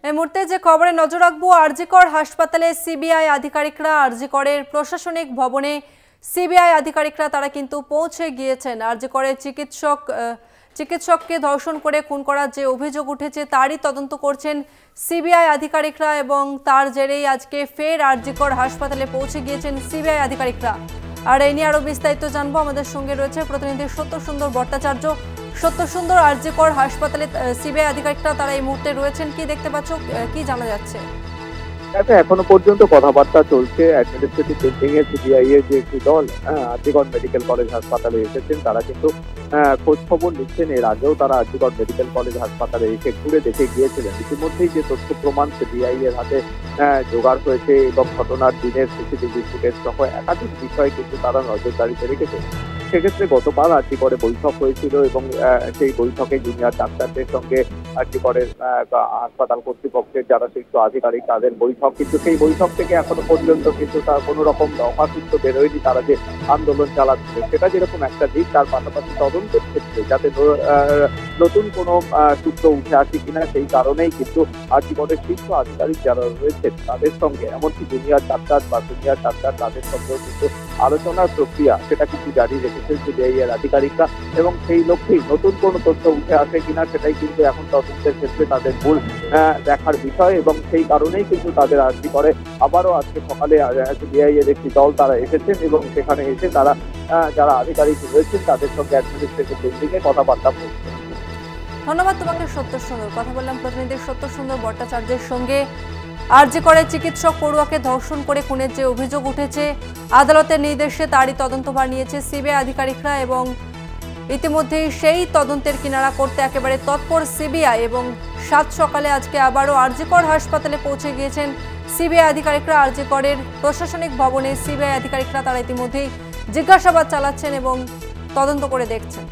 এই মুহূর্তে যে খবরে নজর রাখবো, আরজিকর হাসপাতালে সিবিআই আধিকারিকরা, আরজিকরের প্রশাসনিক ভবনে সিবিআই আধিকারিকরা তারা কিন্তু পৌঁছে গিয়েছেন। আরজিকরের চিকিৎসককে ধর্ষণ করে খুন করার যে অভিযোগ উঠেছে তারই তদন্ত করছেন সিবিআই আধিকারিকরা এবং তার জেরেই আজকে ফের আরজিকর হাসপাতালে পৌঁছে গিয়েছেন সিবিআই আধিকারিকরা। আর এই নিয়ে আরো বিস্তারিত জানবো, আমাদের সঙ্গে রয়েছে প্রতিনিধি সত্যসুন্দর ভট্টাচার্য। সত্যসুন্দর, আরজিকর হাসপাতালে সিবিআই আধিকারিকরা তারা এই মুহূর্তে রয়েছেন, কি দেখতে পাচ্ছ, কি জানা যাচ্ছে? এখনো পর্যন্ত কথাবার্তা চলছে। অ্যাডমিনিস্ট্রেটিভ বিল্ডিং এর সিবিআই এর যে একটি দল আরজিকর মেডিকেল কলেজ হাসপাতালে এসেছেন, তারা কিন্তু খোঁজ খবর নিচ্ছেন। এর আগেও তারা আরজিকর মেডিকেল কলেজ হাসপাতালে এসে ঘুরে দেখে গিয়েছিলেন। ইতিমধ্যেই যে তথ্য প্রমাণ সিবিআই এর হাতে জোগাড় হয়েছে এবং ঘটনার দিনের সিসিটিভি ফুটেজ সহ একাধিক বিষয় কিন্তু তারা নজরদারিতে রেখেছে। সেক্ষেত্রে গতবার আরজিকরে বৈঠক হয়েছিল এবং সেই বৈঠকে জুনিয়র ডাক্তারদের সঙ্গে আরজিকরের হাসপাতাল কর্তৃপক্ষের যারা শীর্ষ আধিকারিক তাদের বৈঠক, কিন্তু সেই বৈঠক থেকে এখনো পর্যন্ত কিন্তু তার কোনো রকম দফাসূত্র বেরোয়নি। তারা যে আন্দোলন চালাচ্ছে সেটা যেরকম একটা দিক, তার পাশাপাশি তদন্তের ক্ষেত্রে যাতে নতুন কোনো সূত্র উঠে আসে কিনা সেই কারণেই কিন্তু আরজিকরের শীর্ষ আধিকারিক যারা রয়েছেন তাদের সঙ্গে, এমনকি জুনিয়র ডাক্তার বা সিনিয়র ডাক্তার তাদের সঙ্গেও কিন্তু আলোচনার প্রক্রিয়া সেটা কিন্তু জারি রেখেছেন সিবিআই এর আধিকারিকরা এবং সেই লক্ষ্যেই নতুন কোনো তথ্য উঠে আসে কিনা সেটাই কিন্তু এখন তদন্তের ক্ষেত্রে তাদের মূল দেখার বিষয়। এবং সেই কারণেই কিন্তু তাদের আরজিকরে আবারও আজকে সকালে সিবিআই এর একটি দল তারা এসেছেন এবং সেখানে এসে তারা যারা আধিকারিক রয়েছেন তাদের সঙ্গে অ্যাডমিনিস্ট্রেটিভ বিল্ডিং এ কথাবার্তা বলছেন। ধন্যবাদ তোমাকে সত্যসুন্দর। কথা বললাম প্রতিনিধি সত্যসুন্দর ভট্টাচার্যের সঙ্গে। আরজিকরে চিকিৎসক পড়ুয়াকে ধর্ষণ করে খুনের যে অভিযোগ উঠেছে, আদালতের নির্দেশে তারই তদন্তভার নিয়েছে সিবিআই আধিকারিকরা এবং ইতিমধ্যেই সেই তদন্তের কিনারা করতে একেবারে তৎপর সিবিআই এবং সাত সকালে আজকে আবারও আরজিকর হাসপাতালে পৌঁছে গিয়েছেন সিবিআই আধিকারিকরা। আরজিকরের প্রশাসনিক ভবনে সিবিআই আধিকারিকরা তারা ইতিমধ্যেই জিজ্ঞাসাবাদ চালাচ্ছেন এবং তদন্ত করে দেখছেন।